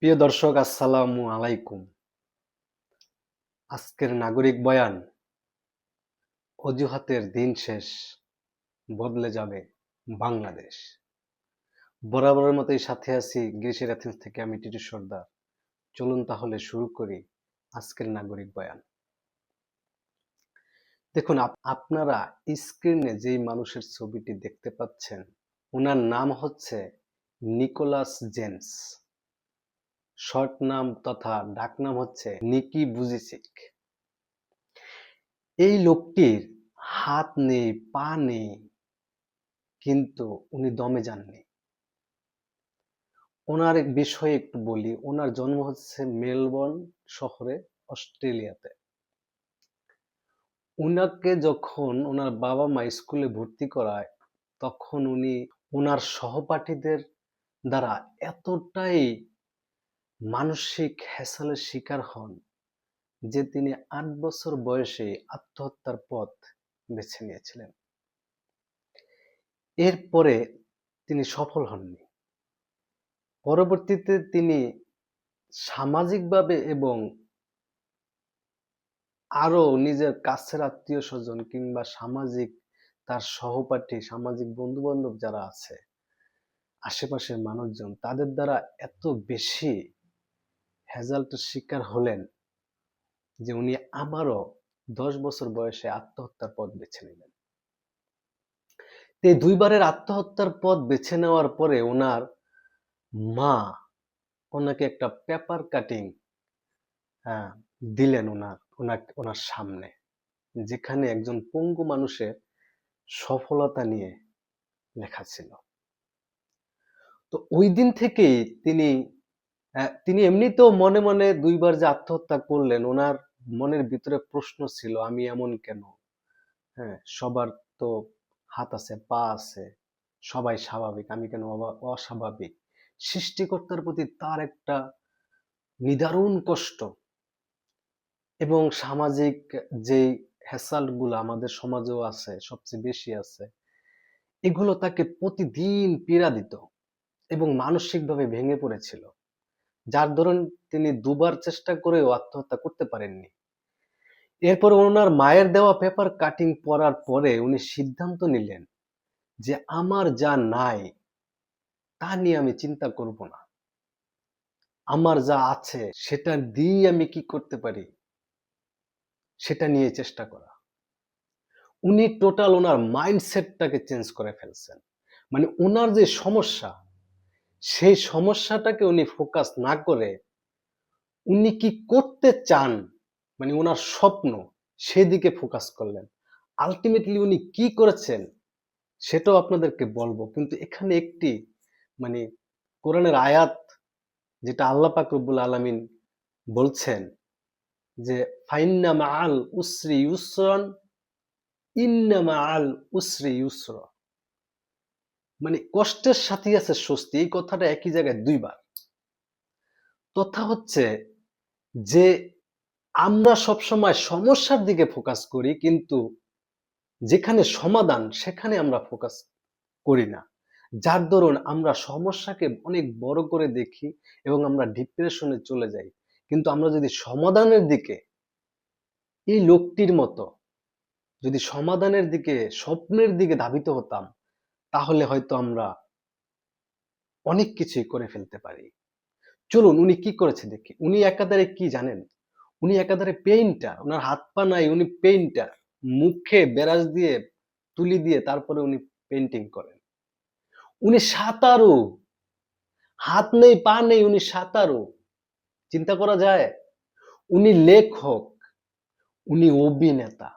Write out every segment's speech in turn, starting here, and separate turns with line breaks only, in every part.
প্রিয় দর্শক, আসসালামু আলাইকুম। আজকের নাগরিক বয়ান, অজুহাতের দিন শেষ, বদলে যাবে বাংলাদেশ। বরাবরের মতোই সাথে আছি গ্রিসের এথেন্স থেকে আমি টিটু সর্দার। চলুন তাহলে শুরু করি আজকের নাগরিক বয়ান। দেখুন, আপনারা স্ক্রিনে যেই মানুষের ছবিটি দেখতে পাচ্ছেন, ওনার নাম হচ্ছে নিকোলাস জেমস। শর্ট নাম তথা ডাকনাম হচ্ছে নিকি বুজিচিক। এই লোকটির হাত নেই, পা নেই, কিন্তু উনি দমে যাননি। ওনার এক বিষয়ে একটু বলি। ওনার জন্ম হচ্ছে মেলবোর্ন শহরে, অস্ট্রেলিয়াতে। উনাকে যখন ওনার বাবা মা স্কুলে ভর্তি করায়, তখন উনি ওনার সহপাঠীদের দ্বারা এতটাই মানসিক হ্যাসেলের শিকার হন যে তিনি ৮ বছর বয়সে আত্মহত্যার পথ বেছে নিয়েছিলেন। এরপরে তিনি সফল হননি। পরবর্তীতে তিনি সামাজিকভাবে এবং আরো নিজের কাছের আত্মীয় স্বজন কিংবা সামাজিক তার সহপাঠী, সামাজিক বন্ধু বান্ধব যারা আছে, আশেপাশের মানুষজন, তাদের দ্বারা এত বেশি হ্যাজাল্টের শিকার হলেন যে উনি আবারও 10 বছর বয়সে আত্মহত্যার পথ বেছে নিলেন। এই দুইবারের আত্মহত্যার পথ বেছে নেওয়ার পরে ওনার মা ওনাকে একটা পেপার কাটিং দিলেন ওনার সামনে, যেখানে একজন পঙ্গু মানুষের সফলতা নিয়ে লেখা ছিল। তো ওই দিন থেকেই তিনি এমনিতেও মনে মনে দুইবার যে আত্মহত্যা করলেন, ওনার মনের ভিতরে প্রশ্ন ছিল, আমি এমন কেন? হ্যাঁ, সবার তো হাত আছে, পা আছে, সবাই স্বাভাবিক, আমি কেন অস্বাভাবিক? সৃষ্টিকর্তার প্রতি তার একটা নিদারুণ কষ্ট এবং সামাজিক যেই হ্যাসাল্ট গুলো আমাদের সমাজেও আছে, সবচেয়ে বেশি আছে, এগুলো তাকে প্রতিদিন পীড়া দিত এবং মানসিকভাবে ভেঙে পড়েছিল, যার দরুন তিনি দুবার চেষ্টা করেও আত্মহত্যা করতে পারেননি। এরপর ওনার মায়ের দেওয়া পেপার কাটিং পড়ার পরে উনি সিদ্ধান্ত নিলেন যে আমার যা নাই তা নিয়ে আমি চিন্তা করব না, আমার যা আছে সেটা দিয়ে আমি কি করতে পারি সেটা নিয়ে চেষ্টা করা। উনি টোটাল ওনার মাইন্ডসেটটাকে চেঞ্জ করে ফেলছেন। মানে ওনার যে সমস্যা, সেই সমস্যাটাকে উনি ফোকাস না করে উনি কি করতে চান, মানে ওনার স্বপ্ন, সেদিকে ফোকাস করলেন। আলটিমেটলি উনি কি করেছেন সেটাও আপনাদেরকে বলবো, কিন্তু এখানে একটি মানে কোরআনের আয়াত, যেটা আল্লাহ পাক রব্বুল আলামিন বলছেন যে ফাইন্না মাআল উসরি ইউসরান ইন্না মাআল উসরি ইউসরা, মানে কষ্টের সাথে আছে স্বস্তি। এই কথাটা একই জায়গায় দুইবার। তথা হচ্ছে যে আমরা সবসময় সমস্যার দিকে ফোকাস করি, কিন্তু যেখানে সমাধান সেখানে আমরা ফোকাস করি না, যার দরুন আমরা সমস্যাকে অনেক বড় করে দেখি এবং আমরা ডিপ্রেশনে চলে যাই। কিন্তু আমরা যদি সমাধানের দিকে, এই লোকটির মতো যদি সমাধানের দিকে, স্বপ্নের দিকে ধাবিত হতাম, তাহলে হয়তো আমরা অনেক কিছুই করে ফেলতে পারি। চলুন উনি কি করেছে দেখি। উনি একাধারে কি জানেন? উনি একাধারে পেইন্টার। ওনার হাত পা নাই, উনি পেইন্টার। মুখে ব্রাশ দিয়ে, তুলি দিয়ে তারপরে উনি পেইন্টিং করেন। উনি সাঁতারু, হাত নেই, পা নেই, উনি সাঁতারু। চিন্তা করা যায়? উনি লেখক, উনি অভিনেতা,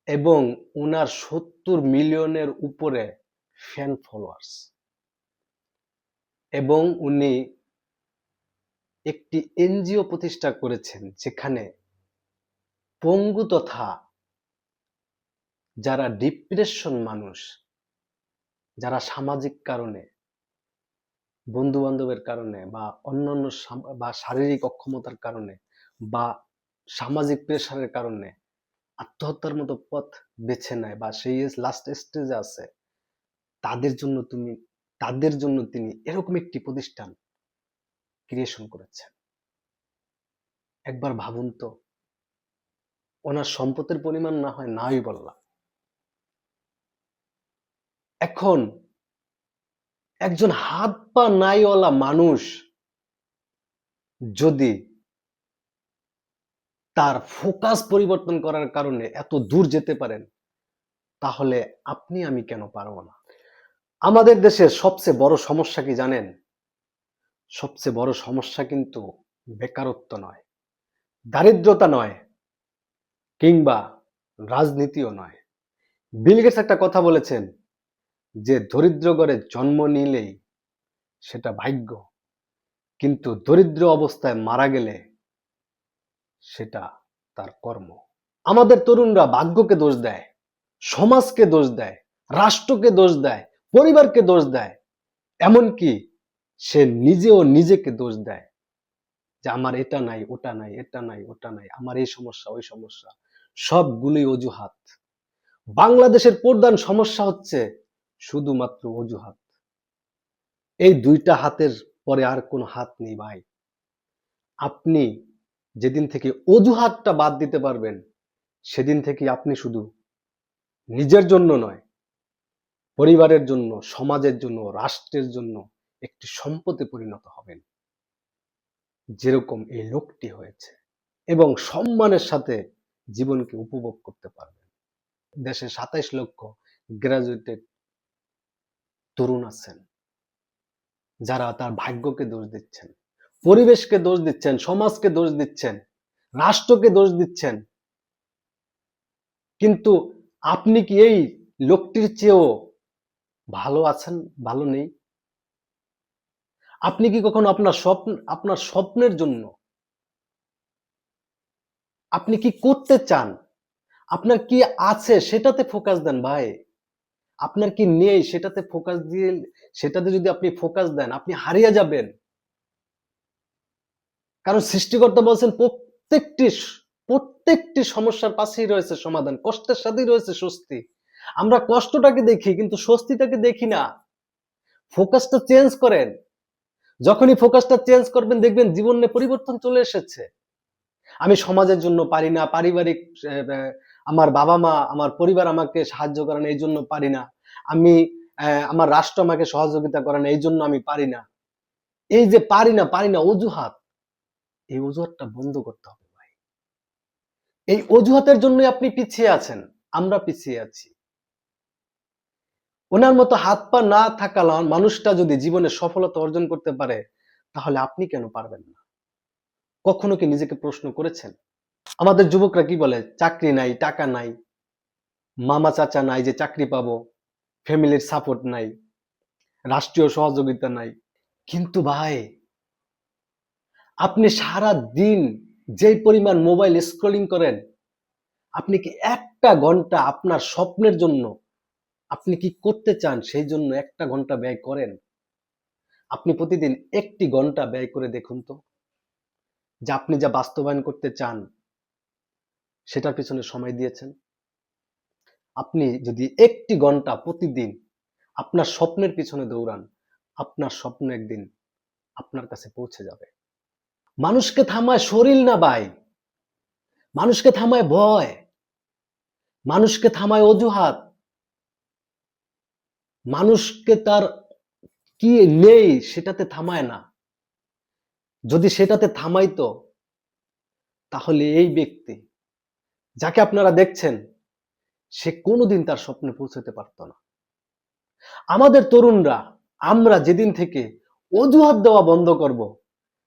এবং উনার ৭০ মিলিয়নের উপরে ফ্যান ফলোয়ার্স, এবং উনি একটি এনজিও প্রতিষ্ঠা করেছেন যেখানে পঙ্গু তথা যারা ডিপ্রেশন মানুষ, যারা সামাজিক কারণে, বন্ধু বান্ধবের কারণে বা অন্যান্য বা শারীরিক অক্ষমতার কারণে বা সামাজিক প্রেশারের কারণে আত্মহত্যার মতো পথ বেছে নেয় বা সেই লাস্ট স্টেজে আছে, তাদের জন্য তিনি এরকম একটি প্রতিষ্ঠান ক্রিয়েশন করেছেন। একবার ভাবুন তো, ওনার সম্পদের পরিমাণ না হয় নাই বললাম, এখন একজন হাত পা নাইওয়ালা মানুষ যদি তার ফোকাস পরিবর্তন করার কারণে এত দূর যেতে পারেন, তাহলে আপনি আমি কেন পারবো না? আমাদের দেশের সবচেয়ে বড় সমস্যা কি জানেন? সবচেয়ে বড় সমস্যা কিন্তু বেকারত্ব নয়, দারিদ্রতা নয়, কিংবা রাজনীতিও নয়। বিল গেটস একটা কথা বলেছেন যে দরিদ্র ঘরে জন্ম নিলেই সেটা ভাগ্য, কিন্তু দরিদ্র অবস্থায় মারা গেলে সেটা তার কর্ম। আমাদের তরুণরা ভাগ্যকে দোষ দেয়, সমাজকে দোষ দেয়, রাষ্ট্রকে দোষ দেয়, পরিবারকে দোষ দেয়, এমনকি সে নিজেও নিজেকে দোষ দেয় যে আমার এটা নাই, ওটা নাই, এটা নাই, ওটা নাই, আমার এই সমস্যা, ওই সমস্যা। সবগুলোই অজুহাত। বাংলাদেশের প্রধান সমস্যা হচ্ছে শুধুমাত্র অজুহাত। এই দুইটা হাতের পরে আর কোনো হাত নেই ভাই। আপনি যেদিন থেকে অজুহাতটা বাদ দিতে পারবেন, সেদিন থেকে আপনি শুধু নিজের জন্য নয়, পরিবারের জন্য, সমাজের জন্য, রাষ্ট্রের জন্য একটি সম্পদে পরিণত হবেন, যেরকম এই লোকটি হয়েছে, এবং সম্মানের সাথে জীবনকে উপভোগ করতে পারবেন। দেশে ২৭ লক্ষ গ্রাজুয়েটেড তরুণ আছেন যারা তার ভাগ্যকে দোষ দিচ্ছেন, পরিবেশকে দোষ দিচ্ছেন, সমাজকে দোষ দিচ্ছেন, রাষ্ট্রকে দোষ দিচ্ছেন, কিন্তু আপনি কি এই লোকটির চেয়েও ভালো আছেন, ভালো নেই? আপনি কি কখনো আপনার স্বপ্নের জন্য আপনি কি করতে চান, আপনার কি আছে সেটাতে ফোকাস দেন ভাই। আপনার কি নেই সেটাতে ফোকাস দিয়ে, সেটাতে যদি আপনি ফোকাস দেন, আপনি হারিয়ে যাবেন। কারণ সৃষ্টিকর্তা বলছেন প্রত্যেকটি সমস্যার পাশেই রয়েছে সমাধান, কষ্টের সাথেই রয়েছে স্বস্তি। আমরা কষ্টটাকে দেখি কিন্তু স্বস্তিটাকে দেখি না। ফোকাসটা চেঞ্জ করেন। যখনই ফোকাসটা চেঞ্জ করবেন দেখবেন জীবনে পরিবর্তন চলে এসেছে। আমি সমাজের জন্য পারি না, পারিবারিক আমার বাবা মা, আমার পরিবার আমাকে সাহায্য করে না, এই জন্য পারি না। আমি আমার রাষ্ট্র আমাকে সহযোগিতা করে না, এই জন্য আমি পারি না। এই যে পারি না অজুহাত, এই অজুহাতটা বন্ধ করতে হবে ভাই। এই অজুহাতের জন্যই আপনি পিছিয়ে আছেন, আমরা পিছিয়ে আছি। ওনার মতো হাত পা না থাকা মানুষটা যদি জীবনে সফলতা অর্জন করতে পারে, তাহলে আপনি কেন পারবেন না? কখনো কি নিজেকে প্রশ্ন করেছেন? আমাদের যুবকরা কি বলে, চাকরি নাই, টাকা নাই, মামা চাচা নাই যে চাকরি পাবো, ফ্যামিলির সাপোর্ট নাই, রাষ্ট্রীয় সহযোগিতা নাই। কিন্তু ভাই, আপনি সারা দিন যেই পরিমাণ মোবাইল স্ক্রলিং করেন, আপনি কি একটা ঘন্টা আপনার স্বপ্নের জন্য, আপনি কি করতে চান সেই জন্য একটা ঘন্টা ব্যয় করেন? আপনি প্রতিদিন একটি ঘন্টা ব্যয় করে দেখুন তো, যে আপনি যা বাস্তবায়ন করতে চান সেটার পিছনে সময় দিয়েছেন। আপনি যদি একটি ঘন্টা প্রতিদিন আপনার স্বপ্নের পিছনে দৌড়ান, আপনার স্বপ্ন একদিন আপনার কাছে পৌঁছে যাবে। মানুষকে থামায় শরীর না ভাই, মানুষকে থামায় ভয়, মানুষকে থামায় অজুহাত, মানুষকে তার কি নেই সেটাতে থামায় না। যদি সেটাতে থামাইতো, তাহলে এই ব্যক্তি যাকে আপনারা দেখছেন, সে কোনোদিন তার স্বপ্নে পৌঁছতে পারত না। আমাদের তরুণরা, আমরা যেদিন থেকে অজুহাত দেওয়া বন্ধ করব,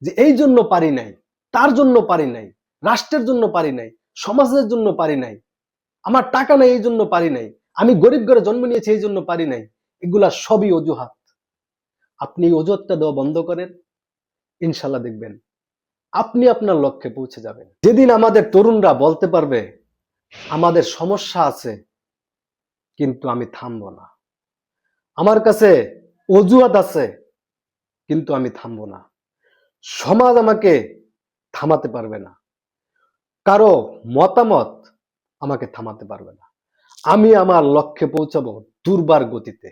যে এই জন্য পারি নাই, তার জন্য পারি নাই, রাষ্ট্রের জন্য পারি নাই, সমাজের জন্য পারি নাই, আমার টাকা নাই এই জন্য পারি নাই, আমি গরিব ঘরে জন্ম নিয়েছি এই জন্য পারি নাই, এগুলা সবই অজুহাত। আপনি অজুহাতটা দেওয়া বন্ধ করেন, ইনশাল্লাহ দেখবেন আপনি আপনার লক্ষ্যে পৌঁছে যাবেন। যেদিন আমাদের তরুণরা বলতে পারবে আমাদের সমস্যা আছে কিন্তু আমি থামবো না, আমার কাছে অজুহাত আছে কিন্তু আমি থামবো না, সমাজ আমাকে থামাতে পারবে না, কারো মতামত আমাকে থামাতে পারবে না, আমি আমার লক্ষ্যে পৌঁছাবো দুর্বার গতিতে।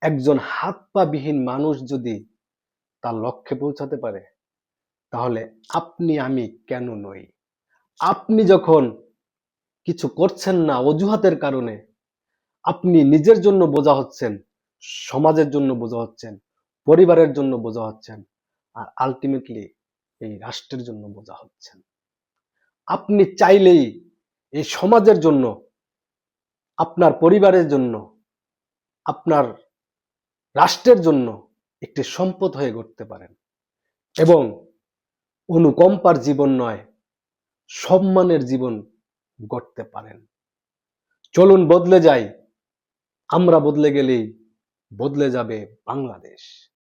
একজন হাত পা বিহীন মানুষ যদি তার লক্ষ্যে পৌঁছাতে পারে, তাহলে আপনি আমি কেন নই? আপনি যখন কিছু করছেন না অজুহাতের কারণে, আপনি নিজের জন্য বোঝা হচ্ছেন, সমাজের জন্য বোঝা হচ্ছেন, পরিবারের জন্য বোঝা হচ্ছেন, আর আলটিমেটলি এই রাষ্ট্রের জন্য বোঝা হচ্ছেন। আপনি চাইলেই এই সমাজের জন্য, আপনার পরিবারের জন্য, আপনার রাষ্ট্রের জন্য একটি সম্পদ হয়ে গড়তে পারেন এবং অনুকম্পার জীবন নয়, সম্মানের জীবন গড়তে পারেন। চলুন বদলে যাই। আমরা বদলে গেলেই বদলে যাবে বাংলাদেশ।